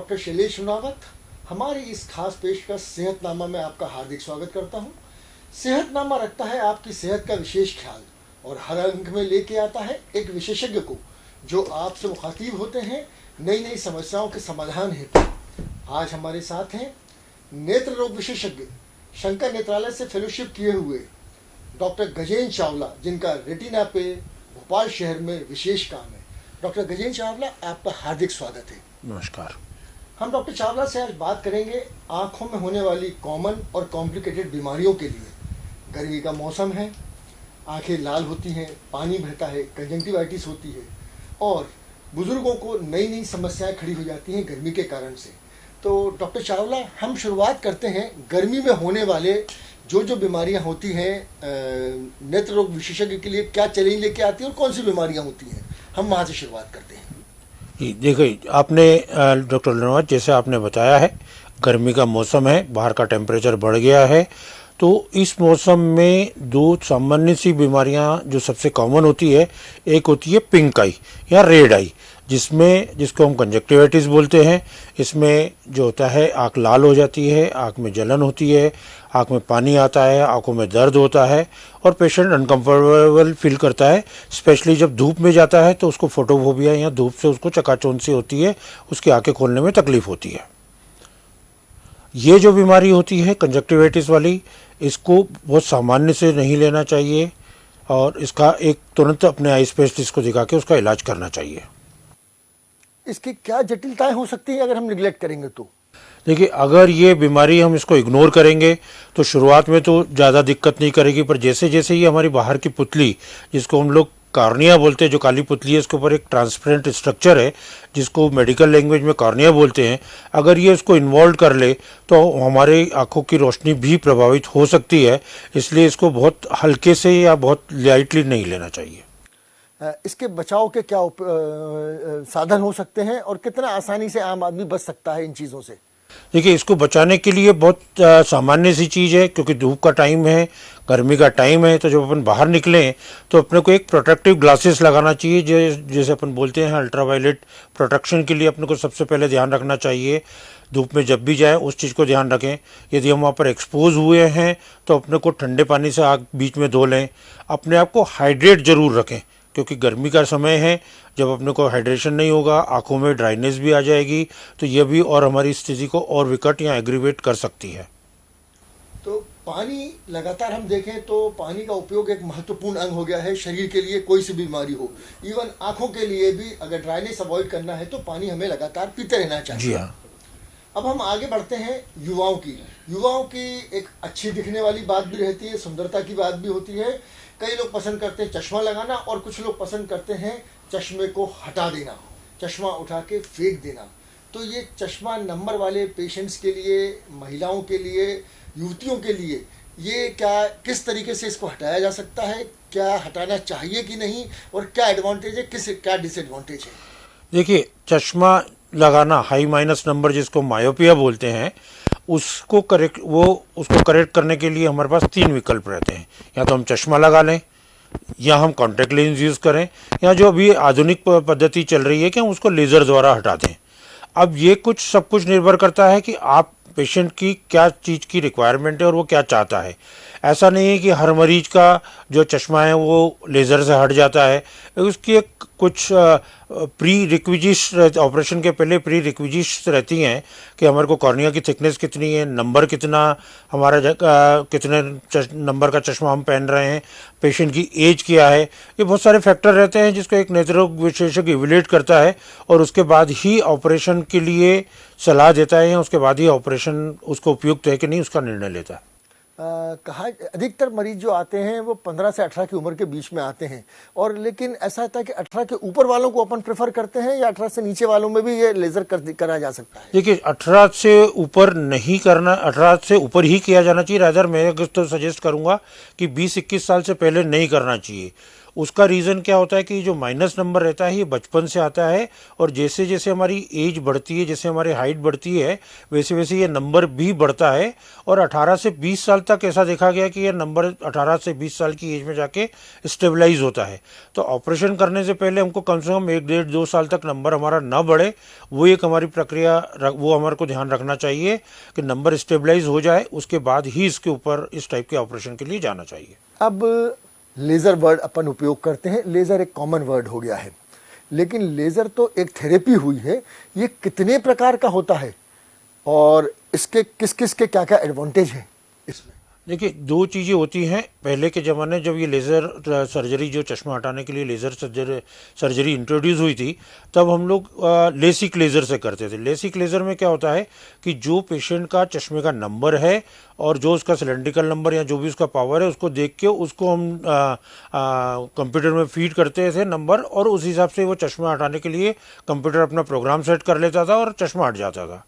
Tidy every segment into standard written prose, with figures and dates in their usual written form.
Doctor Shailesh रुनावत। हमारी इस खास पेशकश सेहतनामा में आपका हार्दिक स्वागत करता हूं। सेहतनामा रखता है आपकी सेहत का विशेष ख्याल और हर अंक में लेके आता है एक विशेषज्ञ को जो आपसे मुखातिब होते हैं नई नई समस्याओं के समाधान हेतु। आज हमारे साथ हैं नेत्र रोग विशेषज्ञ, शंकर नेत्रालय से फेलोशिप किए हुए डॉक्टर गजेंद्र चावला, जिनका रेटिना पे भोपाल शहर में विशेष काम है। डॉक्टर गजेंद्र चावला, आपका हार्दिक स्वागत है। नमस्कार। हम डॉक्टर चावला से आज बात करेंगे आँखों में होने वाली कॉमन और कॉम्प्लिकेटेड बीमारियों के लिए। गर्मी का मौसम है, आंखें लाल होती हैं, पानी बहता है, कंजंक्टिवाइटिस होती है और बुजुर्गों को नई नई समस्याएं खड़ी हो जाती हैं गर्मी के कारण से। तो डॉक्टर चावला, हम शुरुआत करते हैं गर्मी में होने वाले जो बीमारियां होती हैं, नेत्र रोग विशेषज्ञ के लिए क्या चैलेंज लेके आती हैं और कौन सी बीमारियां होती हैं, हम वहाँ से शुरुआत करते हैं। जी देखिए, आपने डॉक्टर रुनावत, जैसे आपने बताया है, गर्मी का मौसम है, बाहर का टेम्परेचर बढ़ गया है, तो इस मौसम में दो सामान्य सी बीमारियां जो सबसे कॉमन होती है, एक होती है पिंक आई या रेड आई, जिसको हम कंजक्टिवाइटिस बोलते हैं। इसमें जो होता है, आँख लाल हो जाती है, आँख में जलन होती है, आँख में पानी आता है, आँखों में दर्द होता है और पेशेंट अनकंफर्टेबल फील करता है। स्पेशली जब धूप में जाता है तो उसको फोटोफोबिया या धूप से उसको चकाचौंध सी होती है, उसकी आँखें खोलने में तकलीफ होती है। ये जो बीमारी होती है कंजक्टिवाइटिस वाली, इसको बहुत सामान्य से नहीं लेना चाहिए और इसका एक तुरंत अपने आई स्पेशलिस्ट को दिखा के उसका इलाज करना चाहिए। इसकी क्या जटिलताएं हो सकती हैं अगर हम निगलेक्ट करेंगे तो? देखिए, अगर ये बीमारी हम इसको इग्नोर करेंगे तो शुरुआत में तो ज़्यादा दिक्कत नहीं करेगी, पर जैसे जैसे ये हमारी बाहर की पुतली, जिसको हम लोग कॉर्निया बोलते हैं, जो काली पुतली है, इसके ऊपर एक ट्रांसपेरेंट स्ट्रक्चर है जिसको मेडिकल लैंग्वेज में कॉर्निया बोलते हैं, अगर ये इसको इन्वॉल्व कर ले तो हमारे आँखों की रोशनी भी प्रभावित हो सकती है। इसलिए इसको बहुत हल्के से या बहुत लाइटली नहीं लेना चाहिए। इसके बचाव के क्या साधन हो सकते हैं और कितना आसानी से आम आदमी बच सकता है इन चीज़ों से? देखिए, इसको बचाने के लिए बहुत सामान्य सी चीज़ है, क्योंकि धूप का टाइम है, गर्मी का टाइम है, तो जब अपन बाहर निकलें तो अपने को एक प्रोटेक्टिव ग्लासेस लगाना चाहिए। जैसे अपन बोलते हैं अल्ट्रावायलेट प्रोटेक्शन के लिए अपने को सबसे पहले ध्यान रखना चाहिए। धूप में जब भी जाए उस चीज़ को ध्यान रखें। यदि हम वहाँ पर एक्सपोज हुए हैं तो अपने को ठंडे पानी से आग बीच में धो लें। अपने आप को हाइड्रेट ज़रूर रखें, क्योंकि गर्मी का समय है, जब अपने को हाइड्रेशन नहीं होगा आंखों में ड्राइनेस भी आ जाएगी, तो यह भी और हमारी स्थिति को और विकट या एग्रीवेट कर सकती है। तो पानी लगातार हम देखें तो पानी का उपयोग एक महत्वपूर्ण अंग हो गया है शरीर के लिए। कोई सी बीमारी हो, इवन आंखों के लिए भी अगर ड्राइनेस अवॉइड करना है तो पानी हमें लगातार पीते रहना चाहिए। जी हाँ। अब हम आगे बढ़ते हैं युवाओं की एक अच्छी दिखने वाली बात भी रहती है, सुंदरता की बात भी होती है। कई लोग पसंद करते हैं चश्मा लगाना और कुछ लोग पसंद करते हैं चश्मे को हटा देना, चश्मा उठा के फेंक देना। तो ये चश्मा नंबर वाले पेशेंट्स के लिए, महिलाओं के लिए, युवतियों के लिए, ये किस तरीके से इसको हटाया जा सकता है? क्या हटाना चाहिए कि नहीं और क्या एडवांटेज है, क्या डिसएडवांटेज है? देखिए, चश्मा लगाना, हाई माइनस नंबर जिसको मायोपिया बोलते हैं, उसको करेक्ट करने के लिए हमारे पास तीन विकल्प रहते हैं। या तो हम चश्मा लगा लें, या हम कॉन्टैक्ट लेंस यूज़ करें, या जो अभी आधुनिक पद्धति चल रही है कि हम उसको लेज़र द्वारा हटा दें। अब ये सब कुछ निर्भर करता है कि आप पेशेंट की क्या चीज़ की रिक्वायरमेंट है और वो क्या चाहता है। ऐसा नहीं है कि हर मरीज का जो चश्मा है वो लेज़र से हट जाता है। उसकी एक कुछ प्री रिक्विजिट्स, ऑपरेशन के पहले प्री रिक्विजिट्स रहती हैं कि हमारे को कॉर्निया की थिकनेस कितनी है, नंबर कितना हमारा, कितने नंबर का चश्मा हम पहन रहे हैं, पेशेंट की एज क्या है। ये बहुत सारे फैक्टर रहते हैं जिसको एक नेत्र रोग विशेषज्ञ इवैल्यूएट करता है और उसके बाद ही ऑपरेशन के लिए सलाह देता है, या उसके बाद ही ऑपरेशन उसको उपयुक्त है कि नहीं उसका निर्णय लेता है। कहा अधिकतर मरीज जो आते हैं वो 15 से 18 की उम्र के बीच में आते हैं, और लेकिन ऐसा होता है कि 18 के ऊपर वालों को अपन प्रेफर करते हैं, या 18 से नीचे वालों में भी ये लेज़र करा जा सकता है? देखिए, 18 से ऊपर नहीं करना, 18 से ऊपर ही किया जाना चाहिए। रादर मैं तो सजेस्ट करूंगा कि 20-21 साल से पहले नहीं करना चाहिए। उसका रीज़न क्या होता है कि जो माइनस नंबर रहता है ये बचपन से आता है, और जैसे जैसे हमारी एज बढ़ती है, जैसे हमारी हाइट बढ़ती है, वैसे वैसे ये नंबर भी बढ़ता है। और 18 से 20 साल तक ऐसा देखा गया कि ये नंबर 18 से 20 साल की एज में जाके स्टेबलाइज होता है। तो ऑपरेशन करने से पहले हमको कम से कम 1 डेढ़ 2 साल तक नंबर हमारा ना बढ़े, वो एक हमारी प्रक्रिया वो हमारे को ध्यान रखना चाहिए कि नंबर स्टेबलाइज हो जाए, उसके बाद ही इसके ऊपर इस टाइप के ऑपरेशन के लिए जाना चाहिए। अब लेज़र वर्ड अपन उपयोग करते हैं, लेज़र एक कॉमन वर्ड हो गया है, लेकिन लेज़र तो एक थेरेपी हुई है, ये कितने प्रकार का होता है और इसके किस किस के क्या क्या एडवांटेज हैं इसमें? देखिए, 2 चीज़ें होती हैं। पहले के ज़माने जब ये लेज़र सर्जरी, जो चश्मा हटाने के लिए लेज़र सर्जरी इंट्रोड्यूस हुई थी, तब हम लोग लेसिक लेज़र से करते थे। लेसिक लेज़र में क्या होता है कि जो पेशेंट का चश्मे का नंबर है और जो उसका सिलेंड्रिकल नंबर या जो भी उसका पावर है, उसको देख के उसको हम कंप्यूटर में फीड करते थे नंबर, और उस हिसाब से वो चश्मा हटाने के लिए कंप्यूटर अपना प्रोग्राम सेट कर लेता था और चश्मा हट जाता था।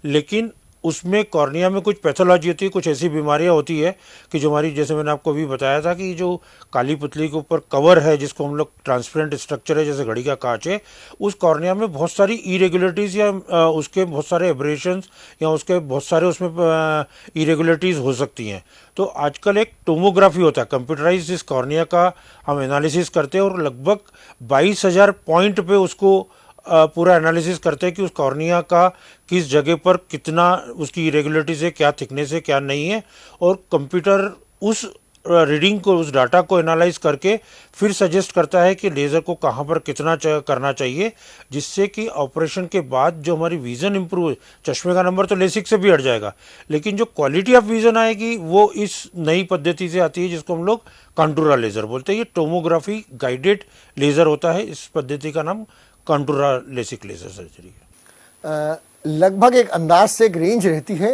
लेकिन उसमें कॉर्निया में कुछ पैथोलॉजी होती है, कुछ ऐसी बीमारियां होती है कि जो हमारी, जैसे मैंने आपको अभी बताया था कि जो काली पुतली के ऊपर कवर है, जिसको हम लोग ट्रांसपेरेंट स्ट्रक्चर है जैसे घड़ी का कांच है, उस कॉर्निया में बहुत सारी इरेगुलरिटीज़ या उसके बहुत सारे एब्रेशंस या उसके बहुत सारे उसमें इरेगुलरिटीज़ हो सकती हैं। तो आजकल एक टोमोग्राफी होता है, कंप्यूटराइज इस कॉर्निया का हम एनालिसिस करते हैं और लगभग 22,000 पॉइंट पे उसको पूरा एनालिसिस करते हैं कि उस कॉर्निया का किस जगह पर कितना उसकी इरेगुलरिटीज़ है, क्या थिकनेस है, क्या नहीं है, और कंप्यूटर उस रीडिंग को, उस डाटा को एनालाइज करके फिर सजेस्ट करता है कि लेज़र को कहाँ पर कितना करना चाहिए, जिससे कि ऑपरेशन के बाद जो हमारी विज़न इंप्रूव, चश्मे का नंबर तो लेसिक से भी हट जाएगा, लेकिन जो क्वालिटी ऑफ विज़न आएगी वो इस नई पद्धति से आती है जिसको हम लोग कॉन्टूरा लेज़र बोलते हैं। ये टोमोग्राफी गाइडेड लेज़र होता है, इस पद्धति का नाम कॉन्टूरा लेसिक लेज़र सर्जरी है। लगभग एक अंदाज से एक रेंज रहती है,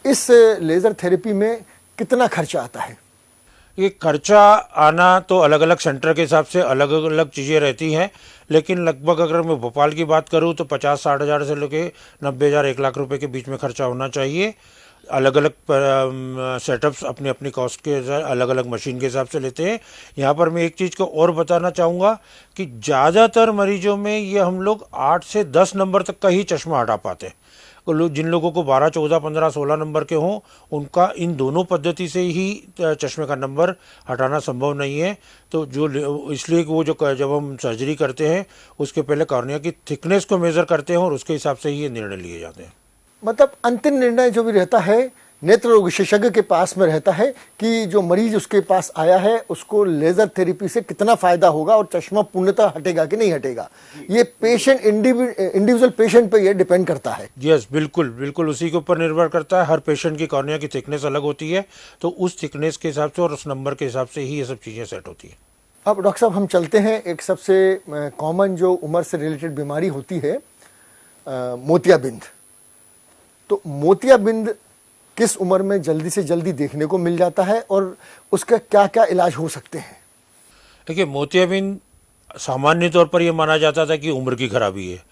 इस लेज़र थेरेपी में कितना खर्चा आता है? ये खर्चा आना तो अलग अलग सेंटर के हिसाब से अलग अलग चीज़ें रहती हैं, लेकिन लगभग अगर मैं भोपाल की बात करूँ तो 50-60 हज़ार से लेके 90,000 1 लाख रुपए के बीच में खर्चा होना चाहिए। अलग अलग सेटअप्स अपनी अपनी कॉस्ट के अलग अलग मशीन के हिसाब से लेते हैं। यहाँ पर मैं एक चीज़ को और बताना चाहूँगा कि ज़्यादातर मरीजों में ये हम लोग 8 से 10 नंबर तक का ही चश्मा हटा पाते हैं। जिन लोगों को 12, 14, 15, 16 नंबर के हों, उनका इन दोनों पद्धति से ही चश्मे का नंबर हटाना संभव नहीं है। तो जो इसलिए वो जो जब हम सर्जरी करते हैं उसके पहले कॉर्निया की थिकनेस को मेज़र करते हैं और उसके हिसाब से ही ये निर्णय लिए जाते हैं। मतलब अंतिम निर्णय जो भी रहता है नेत्र रोग विशेषज्ञ के पास में रहता है कि जो मरीज उसके पास आया है उसको लेज़र थेरेपी से कितना फ़ायदा होगा और चश्मा पूर्णतः हटेगा कि नहीं हटेगा। ये पेशेंट इंडिविजुअल पेशेंट पे ये डिपेंड करता है। यस, बिल्कुल बिल्कुल उसी के ऊपर निर्भर करता है। हर पेशेंट की कॉर्निया की थिकनेस अलग होती है, तो उस थिकनेस के हिसाब से और उस नंबर के हिसाब से ही ये सब चीज़ें सेट होती है। अब डॉक्टर साहब हम चलते हैं, एक सबसे कॉमन जो उम्र से रिलेटेड बीमारी होती है मोतियाबिंद। तो मोतियाबिंद किस उम्र में जल्दी से जल्दी देखने को मिल जाता है और उसका क्या क्या इलाज हो सकते हैं? देखिए, मोतियाबिंद सामान्य तौर पर यह माना जाता था कि उम्र की खराबी है,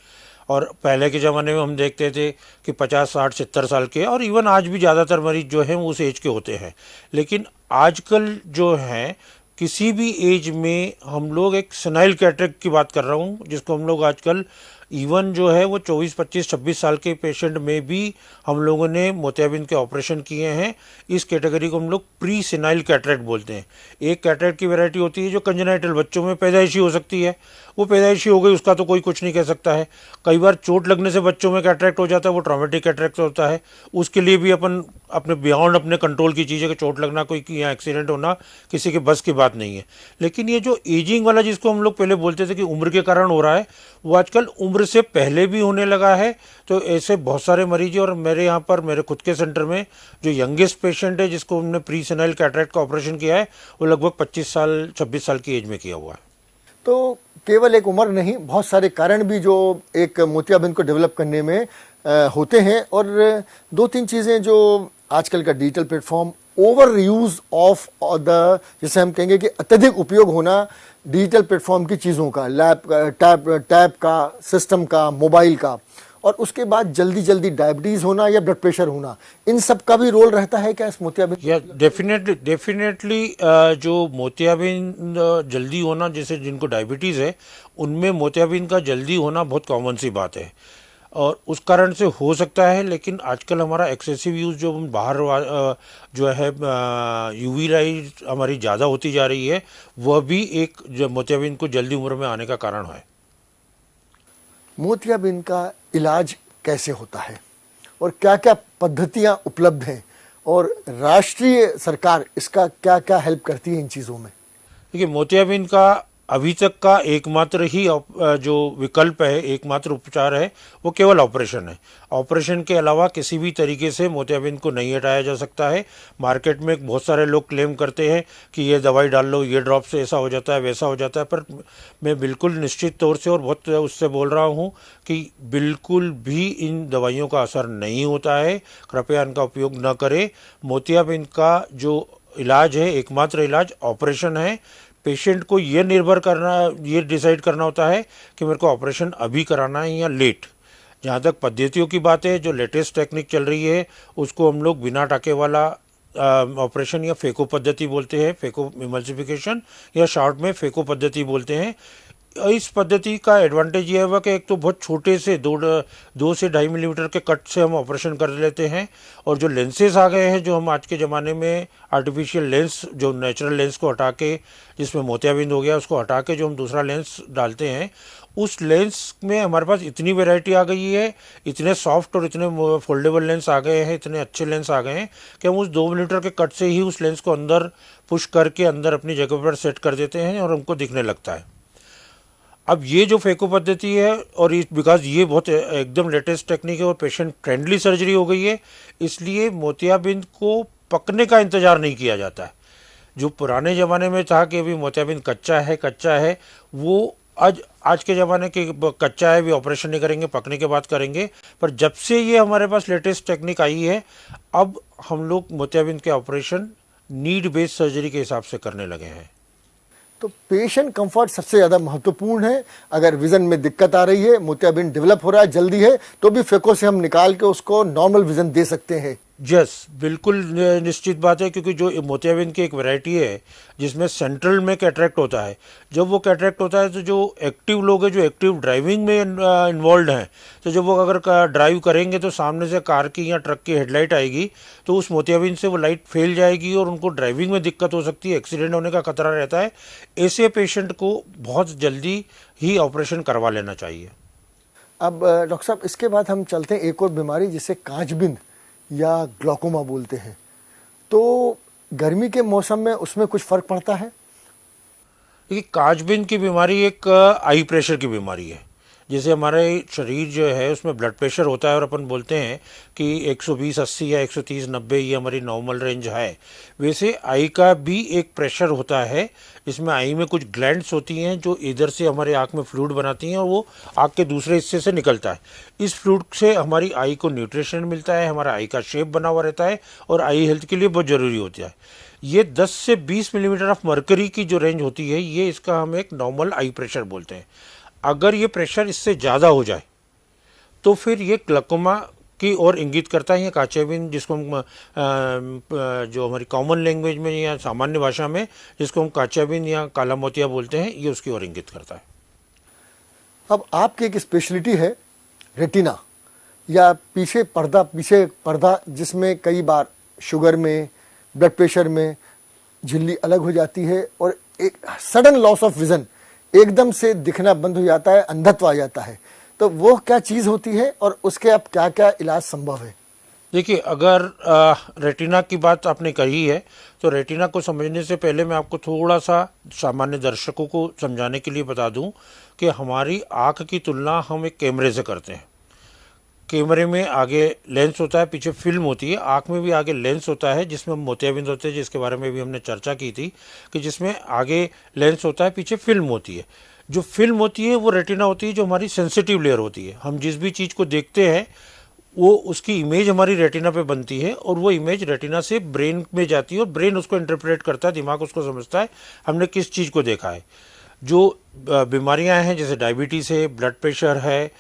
और पहले के ज़माने में हम देखते थे कि 50, 60, 70 साल के, और इवन आज भी ज़्यादातर मरीज जो हैं उस एज के होते हैं। लेकिन आजकल जो हैं किसी भी एज में हम लोग एक सेनाइल कैटरेक्ट की बात कर रहा हूँ, जिसको हम लोग आजकल इवन जो है वो 24, 25, 26 साल के पेशेंट में भी हम लोगों ने मोतियाबिंद के ऑपरेशन किए हैं। इस कैटेगरी को हम लोग प्री सेनाइल कैटरेक्ट बोलते हैं। एक कैटरेक्ट की वैरायटी होती है जो कंजेनाइटल बच्चों में पैदाइशी हो सकती है, वो पैदाइशी हो गई, उसका तो कोई कुछ नहीं कह सकता है। कई बार चोट लगने से बच्चों में कैटरेक्ट हो जाता है, वो ट्रॉमेटिक कैटरेक्ट होता है। उसके लिए भी अपन अपने बियॉन्ड अपने कंट्रोल की चीज़ है कि चोट लगना कोई या एक्सीडेंट होना किसी के बस की बात नहीं है। लेकिन ये जो एजिंग वाला जिसको हम लोग पहले बोलते थे कि उम्र के कारण हो रहा है, वो आजकल उम्र से पहले भी होने लगा है। तो ऐसे बहुत सारे मरीज, और मेरे यहाँ पर मेरे खुद के सेंटर में जो यंगेस्ट पेशेंट है जिसको हमने प्री सेनाइल कैटरेक्ट का ऑपरेशन किया है, वो लगभग 25 साल 26 साल की एज में किया हुआ है। तो केवल एक उम्र नहीं, बहुत सारे कारण भी जो एक मोतियाबिंद को डेवलप करने में होते हैं। और 2-3 चीज़ें जो आजकल का digital platform, over use of the, जैसे हम कहेंगे कि अत्यधिक उपयोग होना डिजिटल प्लेटफॉर्म की चीज़ों का, लैब टैब का, सिस्टम का, मोबाइल का, और उसके बाद जल्दी जल्दी डायबिटीज होना या ब्लड प्रेशर होना, इन सब का भी रोल रहता है क्या इस मोतियाबिंद? या डेफिनेटली जो मोतियाबिंद जल्दी होना, जैसे जिनको डायबिटीज़ है उनमें मोतियाबिंद का जल्दी होना बहुत कॉमन सी बात है और उस कारण से हो सकता है। लेकिन आजकल हमारा एक्सेसिव यूज़ जो बाहर जो है यूवी लाइट हमारी ज़्यादा होती जा रही है, वह भी एक जो मोतियाबिंद को जल्दी उम्र में आने का कारण है। मोतियाबिंद का इलाज कैसे होता है और क्या क्या पद्धतियां उपलब्ध हैं और राष्ट्रीय सरकार इसका क्या क्या हेल्प करती है इन चीज़ों में? देखिए, मोतियाबिंद का अभी तक का एकमात्र ही जो विकल्प है, एकमात्र उपचार है, वो केवल ऑपरेशन है। ऑपरेशन के अलावा किसी भी तरीके से मोतियाबिंद को नहीं हटाया जा सकता है। मार्केट में बहुत सारे लोग क्लेम करते हैं कि ये दवाई डाल लो, ये ड्रॉप से ऐसा हो जाता है, वैसा हो जाता है, पर मैं बिल्कुल निश्चित तौर से और बहुत उससे बोल रहा हूँ कि बिल्कुल भी इन दवाइयों का असर नहीं होता है। कृपया इनका उपयोग न करें। मोतियाबिंद का जो इलाज है, एकमात्र इलाज ऑपरेशन है। पेशेंट को ये डिसाइड करना होता है कि मेरे को ऑपरेशन अभी कराना है या लेट। जहाँ तक पद्धतियों की बात है, जो लेटेस्ट टेक्निक चल रही है उसको हम लोग बिना टाके वाला ऑपरेशन या फेको पद्धति बोलते हैं, फेको इमल्सिफिकेशन या शॉर्ट में फेको पद्धति बोलते हैं। इस पद्धति का एडवांटेज ये है कि एक तो बहुत छोटे से 2 से 2.5 मिलीमीटर के कट से हम ऑपरेशन कर लेते हैं और जो लेंसेज आ गए हैं, जो हम आज के ज़माने में आर्टिफिशियल लेंस, जो नेचुरल लेंस को हटा के, जिसमें मोतियाबिंद हो गया, उसको हटा के जो हम दूसरा लेंस डालते हैं, उस लेंस में हमारे पास इतनी वैरायटी आ गई है, इतने सॉफ्ट और इतने फोल्डेबल लेंस आ गए हैं, इतने अच्छे लेंस आ गए हैं कि हम उस 2 मिलीमीटर के कट से ही उस लेंस को अंदर पुश करके अंदर अपनी जगह पर सेट कर देते हैं और हमको दिखने लगता है। अब ये जो फेको पद्धति है, और बिकॉज ये बहुत एकदम लेटेस्ट टेक्निक है और पेशेंट फ्रेंडली सर्जरी हो गई है, इसलिए मोतियाबिंद को पकने का इंतज़ार नहीं किया जाता है। जो पुराने ज़माने में था कि अभी मोतियाबिंद कच्चा है, वो आज के ज़माने के कच्चा है भी ऑपरेशन नहीं करेंगे, पकने के बाद करेंगे। पर जब से ये हमारे पास लेटेस्ट टेक्निक आई है, अब हम लोग मोतियाबिंद के ऑपरेशन नीड बेस्ड सर्जरी के हिसाब से करने लगे हैं। तो पेशेंट कंफर्ट सबसे ज़्यादा महत्वपूर्ण है। अगर विज़न में दिक्कत आ रही है, मोतियाबिंद डेवलप हो रहा है, जल्दी है, तो भी फेको से हम निकाल के उसको नॉर्मल विज़न दे सकते हैं। यस, बिल्कुल निश्चित बात है, क्योंकि जो मोतियाबिंद की एक वैरायटी है जिसमें सेंट्रल में कैटरेक्ट होता है, जब वो कैटरेक्ट होता है तो जो एक्टिव लोग हैं, जो एक्टिव ड्राइविंग में इन्वॉल्व हैं, तो जब वो अगर ड्राइव करेंगे तो सामने से कार की या ट्रक की हेडलाइट आएगी तो उस मोतियाबिंद से वो लाइट फेल जाएगी और उनको ड्राइविंग में दिक्कत हो सकती है, एक्सीडेंट होने का खतरा रहता है। ऐसे पेशेंट को बहुत जल्दी ही ऑपरेशन करवा लेना चाहिए। अब डॉक्टर साहब, इसके बाद हम चलते हैं एक और बीमारी जिसे कांचबिंद या ग्लूकोमा बोलते हैं। तो गर्मी के मौसम में उसमें कुछ फर्क पड़ता है? देखिए, कांचबिंद की बीमारी एक आई प्रेशर की बीमारी है। जैसे हमारे शरीर जो है उसमें ब्लड प्रेशर होता है और अपन बोलते हैं कि 120/80 या 130/90 ये हमारी नॉर्मल रेंज है, वैसे आई का भी एक प्रेशर होता है। इसमें आई में कुछ ग्लैंड्स होती हैं जो इधर से हमारे आँख में फ्लूइड बनाती हैं और वो आँख के दूसरे हिस्से से निकलता है। इस फ्लूइड से हमारी आई को न्यूट्रिशन मिलता है, हमारा आई का शेप बना हुआ रहता है और आई हेल्थ के लिए बहुत ज़रूरी होता है। ये 10 से 20 मिलीमीटर ऑफ मर्करी की जो रेंज होती है, ये इसका हम एक नॉर्मल आई प्रेशर बोलते हैं। अगर ये प्रेशर इससे ज़्यादा हो जाए तो फिर ये ग्लूकोमा की ओर इंगित करता है। या कांचबिंद, जिसको हम जो हमारी कॉमन लैंग्वेज में या सामान्य भाषा में जिसको हम कांचबिंद या काला मोतिया बोलते हैं, ये उसकी ओर इंगित करता है। अब आपकी एक स्पेशलिटी है रेटिना या पीछे पर्दा, जिसमें कई बार शुगर में, ब्लड प्रेशर में झिल्ली अलग हो जाती है और एक सडन लॉस ऑफ विजन, एकदम से दिखना बंद हो जाता है, अंधत्व आ जाता है। तो वो क्या चीज़ होती है और उसके अब क्या क्या इलाज संभव है? देखिए, अगर रेटिना की बात आपने कही है तो रेटिना को समझने से पहले मैं आपको थोड़ा सा सामान्य दर्शकों को समझाने के लिए बता दूं कि हमारी आँख की तुलना हम एक कैमरे से करते हैं। कैमरे में आगे लेंस होता है, पीछे फिल्म होती है। आँख में भी आगे लेंस होता है जिसमें मोतियाबिंद होते हैं, जिसके बारे में भी हमने चर्चा की थी कि जिसमें आगे लेंस होता है, पीछे फिल्म होती है। जो फिल्म होती है वो रेटिना होती है, जो हमारी सेंसिटिव लेयर होती है। हम जिस भी चीज़ को देखते हैं वो उसकी इमेज हमारी रेटिना पे बनती है और वो इमेज रेटिना से ब्रेन में जाती है और ब्रेन उसको इंटरप्रेट करता है, दिमाग उसको समझता है हमने किस चीज़ को देखा है। जो बीमारियां हैं जैसे डायबिटीज़ है, ब्लड प्रेशर है,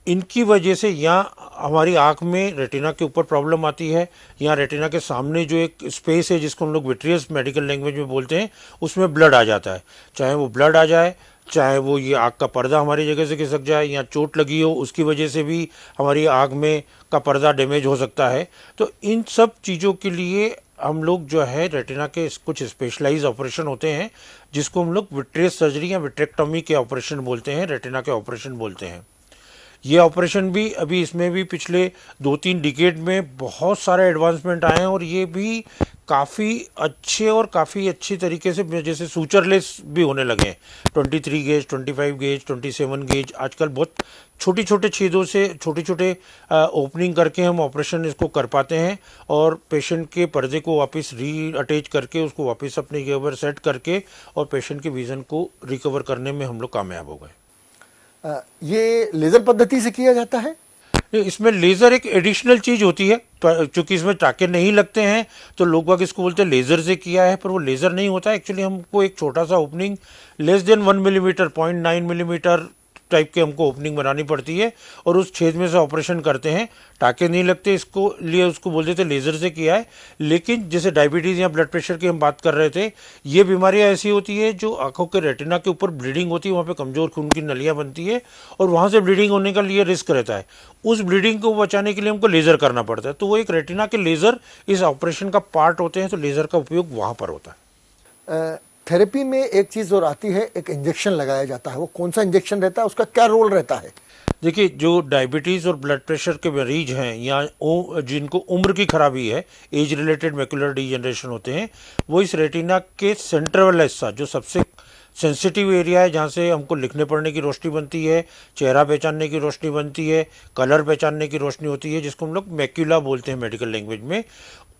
इनकी वजह से या हमारी आँख में रेटिना के ऊपर प्रॉब्लम आती है, या रेटिना के सामने जो एक स्पेस है जिसको हम लोग विट्रियस मेडिकल लैंग्वेज में बोलते हैं, उसमें ब्लड आ जाता है। चाहे वो ब्लड आ जाए, चाहे वो ये आँख का पर्दा हमारी जगह से खिसक जाए, या चोट लगी हो उसकी वजह से भी हमारी आँख में का पर्दा डैमेज हो सकता है। तो इन सब चीज़ों के लिए हम लोग जो है रेटिना के कुछ स्पेशलाइज ऑपरेशन होते हैं जिसको हम लोग विट्रियस सर्जरी या विट्रेक्टोमी के ऑपरेशन बोलते हैं, रेटिना के ऑपरेशन बोलते हैं। ये ऑपरेशन भी अभी इसमें भी पिछले 2-3 डिकेड में बहुत सारे एडवांसमेंट आए हैं, और ये भी काफ़ी अच्छे और काफ़ी अच्छी तरीके से जैसे सूचरलेस भी होने लगे हैं। 23 गेज, 25 गेज, 27 गेज, आजकल बहुत छोटे छोटे छेदों से छोटे छोटे ओपनिंग करके हम ऑपरेशन इसको कर पाते हैं, और पेशेंट के पर्दे को वापस री अटैच करके उसको वापस अपने जगह पर सेट करके और पेशेंट के विज़न को रिकवर करने में हम लोग कामयाब हो गए। ये लेज़र पद्धति से किया जाता है? इसमें लेज़र एक एडिशनल चीज़ होती है, चूँकि इसमें टाँके नहीं लगते हैं तो लोग बाग इसको बोलते हैं लेज़र से किया है, पर वो लेज़र नहीं होता है। एक्चुअली हमको एक छोटा सा opening less than 1 millimetre, 0.9 millimetre type के हमको ओपनिंग बनानी पड़ती है, और उस छेद में से ऑपरेशन करते हैं। टाँके नहीं लगते, इसको लिए उसको बोल देते लेज़र से किया है। लेकिन जैसे डायबिटीज़ या ब्लड प्रेशर की हम बात कर रहे थे, ये बीमारियां ऐसी होती है जो आंखों के रेटिना के ऊपर ब्लीडिंग होती है, वहाँ पे कमज़ोर खून की नलियाँ बनती है और वहाँ से ब्लीडिंग होने का लिए रिस्क रहता है। उस ब्लीडिंग को बचाने के लिए हमको लेज़र करना पड़ता है, तो वो एक रेटिना के लेज़र इस ऑपरेशन का पार्ट होते हैं, तो लेज़र का उपयोग वहाँ पर होता है। थेरेपी में एक चीज़ और आती है, एक इंजेक्शन लगाया जाता है, वो कौन सा इंजेक्शन रहता है, उसका क्या रोल रहता है? देखिए, जो डायबिटीज़ और ब्लड प्रेशर के मरीज हैं या जिनको उम्र की खराबी है, एज रिलेटेड मैकुलर डिजनरेशन होते हैं, वो इस रेटिना के सेंटर वाला हिस्सा जो सबसे सेंसिटिव एरिया है, जहाँ से हमको लिखने पढ़ने की रोशनी बनती है, चेहरा पहचानने की रोशनी बनती है, कलर पहचानने की रोशनी होती है, जिसको हम लोग मैक्यूला बोलते हैं मेडिकल लैंग्वेज में,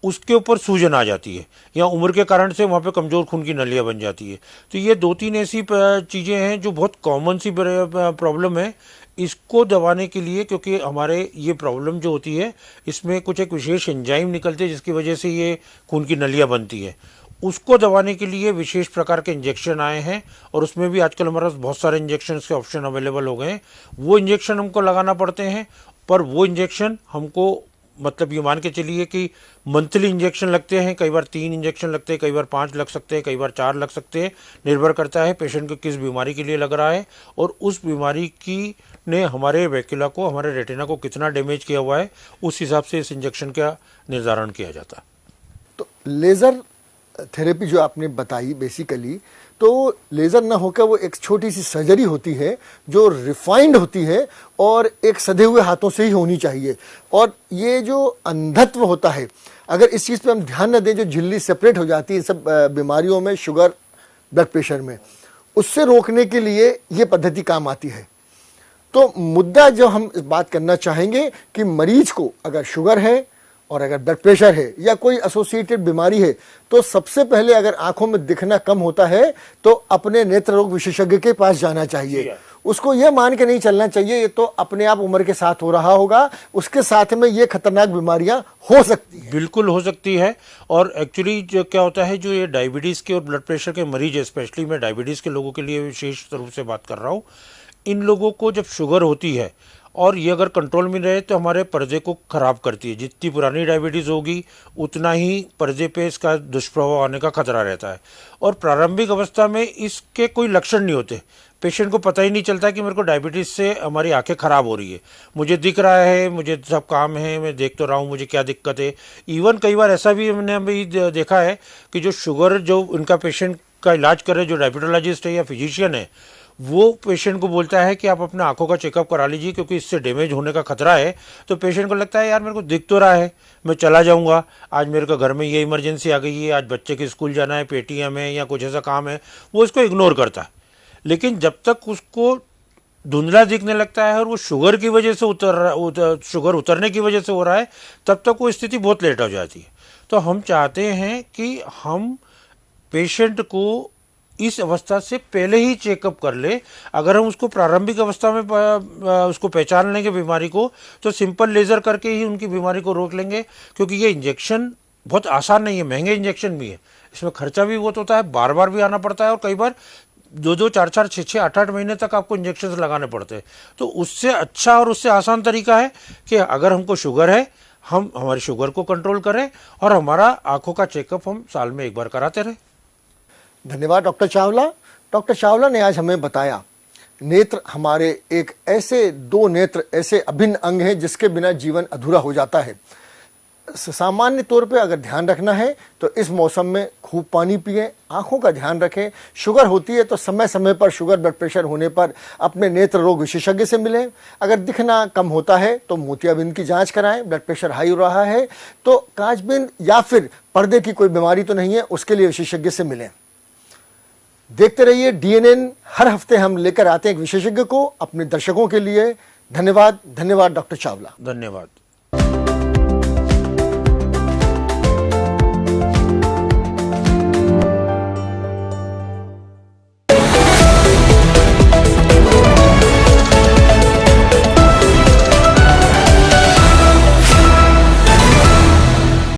उसके ऊपर सूजन आ जाती है, या उम्र के कारण से वहाँ पे कमज़ोर खून की नलियाँ बन जाती है। तो ये 2-3 ऐसी चीज़ें हैं जो बहुत कॉमन सी प्रॉब्लम है। इसको दबाने के लिए, क्योंकि हमारे ये प्रॉब्लम जो होती है इसमें कुछ एक विशेष एंजाइम निकलते हैं जिसकी वजह से ये खून की नलियाँ बनती है, उसको दबाने के लिए विशेष प्रकार के इंजेक्शन आए हैं, और उसमें भी आजकल हमारे पास बहुत सारे इंजेक्शन के ऑप्शन अवेलेबल हो गए हैं। वो इंजेक्शन हमको लगाना पड़ते हैं, पर वो इंजेक्शन हमको मतलब ये मान के चलिए कि मंथली इंजेक्शन लगते हैं। कई बार 3 इंजेक्शन लगते हैं, कई बार 5 लग सकते हैं, कई बार 4 लग सकते हैं, निर्भर करता है पेशेंट को किस बीमारी के लिए लग रहा है और उस बीमारी की ने हमारे वैक्यूला को, हमारे रेटिना को कितना डैमेज किया हुआ है, उस हिसाब से इस इंजेक्शन का निर्धारण किया जाता है। तो लेज़र थेरेपी जो आपने बताई बेसिकली, तो लेज़र ना होकर वो एक छोटी सी सर्जरी होती है जो रिफाइंड होती है और एक सधे हुए हाथों से ही होनी चाहिए। और ये जो अंधत्व होता है, अगर इस चीज़ पे हम ध्यान न दें, जो झिल्ली सेपरेट हो जाती है सब बीमारियों में, शुगर, ब्लड प्रेशर में, उससे रोकने के लिए ये पद्धति काम आती है। तो मुद्दा जो हम बात करना चाहेंगे कि मरीज को अगर शुगर है और अगर ब्लड प्रेशर है या कोई एसोसिएटेड बीमारी है, तो सबसे पहले अगर आंखों में दिखना कम होता है तो अपने नेत्र रोग विशेषज्ञ के पास जाना चाहिए। उसको यह मान के नहीं चलना चाहिए ये तो अपने आप उम्र के साथ हो रहा होगा, उसके साथ में ये खतरनाक बीमारियां हो सकती हैं। बिल्कुल हो सकती है। और एक्चुअली जो क्या होता है, जो ये डायबिटीज़ के और ब्लड प्रेशर के मरीज है, स्पेशली मैं डायबिटीज़ के लोगों के लिए विशेष रूप से बात कर रहा हूँ, इन लोगों को जब शुगर होती है और ये अगर कंट्रोल में रहे तो हमारे पर्दे को ख़राब करती है। जितनी पुरानी डायबिटीज़ होगी उतना ही पर्दे पे इसका दुष्प्रभाव आने का खतरा रहता है। और प्रारंभिक अवस्था में इसके कोई लक्षण नहीं होते, पेशेंट को पता ही नहीं चलता कि मेरे को डायबिटीज़ से हमारी आंखें ख़राब हो रही है, मुझे दिख रहा है, मुझे सब काम है, मैं देख तो रहा हूँ, मुझे क्या दिक्कत है। इवन कई बार ऐसा भी हमने अभी देखा है कि जो शुगर जो उनका पेशेंट का इलाज कर रहे, जो डायबिटोलॉजिस्ट है या फिजिशियन है, वो पेशेंट को बोलता है कि आप अपने आंखों का चेकअप करा लीजिए क्योंकि इससे डैमेज होने का खतरा है। तो पेशेंट को लगता है यार मेरे को दिख तो रहा है, मैं चला जाऊंगा, आज मेरे को घर में ये इमरजेंसी आ गई है, आज बच्चे के स्कूल जाना है, पेटीएम है या कुछ ऐसा काम है, वो इसको इग्नोर करता है। लेकिन जब तक उसको धुंधला दिखने लगता है और वो शुगर की वजह से शुगर उतरने की वजह से हो रहा है, तब तक वो स्थिति बहुत लेट हो जाती है। तो हम चाहते हैं कि हम पेशेंट को इस अवस्था से पहले ही चेकअप कर ले। अगर हम उसको प्रारंभिक अवस्था में उसको पहचान लेंगे बीमारी को, तो सिंपल लेज़र करके ही उनकी बीमारी को रोक लेंगे। क्योंकि ये इंजेक्शन बहुत आसान नहीं है, महंगे इंजेक्शन भी है, इसमें खर्चा भी बहुत होता है, बार बार भी आना पड़ता है और कई बार दो 4 6 8 महीने तक आपको इंजेक्शन लगाने पड़ते हैं। तो उससे अच्छा और उससे आसान तरीका है कि अगर हमको शुगर है, हम हमारी शुगर को कंट्रोल करें और हमारा आंखों का चेकअप हम साल में एक बार कराते रहें। धन्यवाद डॉक्टर चावला। डॉक्टर चावला ने आज हमें बताया नेत्र हमारे एक ऐसे दो नेत्र ऐसे अभिन्न अंग हैं जिसके बिना जीवन अधूरा हो जाता है। सामान्य तौर पे अगर ध्यान रखना है तो इस मौसम में खूब पानी पिएं, आंखों का ध्यान रखें। शुगर होती है तो समय समय पर शुगर ब्लड प्रेशर होने पर अपने नेत्र रोग विशेषज्ञ से मिलें। अगर दिखना कम होता है तो मोतियाबिंद की जांच कराएं। ब्लड प्रेशर हाई हो रहा है तो कांचबिंद या फिर पर्दे की कोई बीमारी तो नहीं है, उसके लिए विशेषज्ञ से मिलें। देखते रहिए DNN। हर हफ्ते हम लेकर आते हैं एक विशेषज्ञ को अपने दर्शकों के लिए। धन्यवाद। धन्यवाद डॉक्टर चावला। धन्यवाद।